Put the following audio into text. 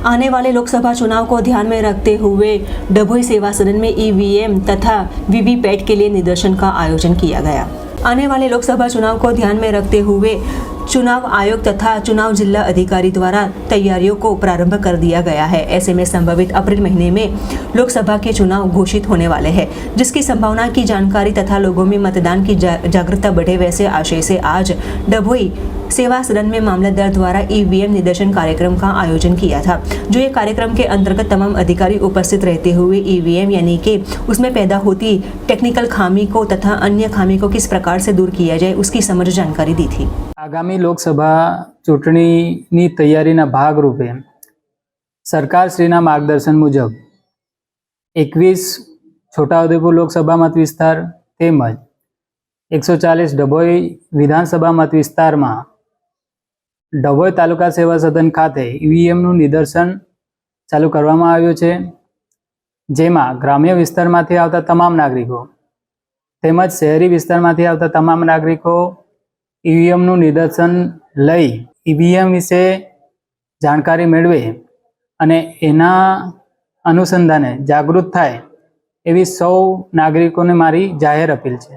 आने वाले लोकसभा चुनाव को ध्यान में रखते हुए डभोई सेवा सदन में ईवीएम तथा वीवीपैट के लिए निदर्शन का आयोजन किया गया। आने वाले लोकसभा चुनाव को ध्यान में रखते हुए चुनाव आयोग तथा चुनाव जिला अधिकारी द्वारा तैयारियों को प्रारंभ कर दिया गया है। ऐसे में संभवित अप्रैल महीने में लोकसभा के चुनाव घोषित होने वाले हैं, जिसकी संभावना की जानकारी तथा लोगों में मतदान की जागरूकता बढ़े, वैसे आशय से आज डभोई सेवा सदन में मामलतदार द्वारा ईवीएम निदर्शन कार्यक्रम का आयोजन किया था। जो ये कार्यक्रम के अंतर्गत तमाम अधिकारी उपस्थित रहते हुए ईवीएम यानी कि उसमें पैदा होती टेक्निकल खामी को तथा अन्य खामी को किस प्रकार से दूर किया जाए उसकी समग्र जानकारी दी थी। आगामी लोकसभा चूंटणीनी तैयारीना भागरूपे सरकारश्रीना मार्गदर्शन मुजब 21 छोटाउदेपुर लोकसभा मत विस्तार તેમજ 140 ડભોઈ વિધાનસભા મત વિસ્તારમાં ડભોઈ તાલુકા સેવા સદન ખાતે ઈવીએમનું નિદર્શન ચાલુ કરવામાં આવ્યું છે, જેમાં ગ્રામ્ય વિસ્તારમાંથી આવતા તમામ નાગરિકો તેમજ શહેરી વિસ્તારમાંથી આવતા તમામ નાગરિકો ઈવીએમનું નિદર્શન લઈ ઈવીએમ વિશે જાણકારી મેળવે અને એના અનુસંધાને જાગૃત થાય એવી સૌ નાગરિકોને મારી જાહેર અપીલ છે।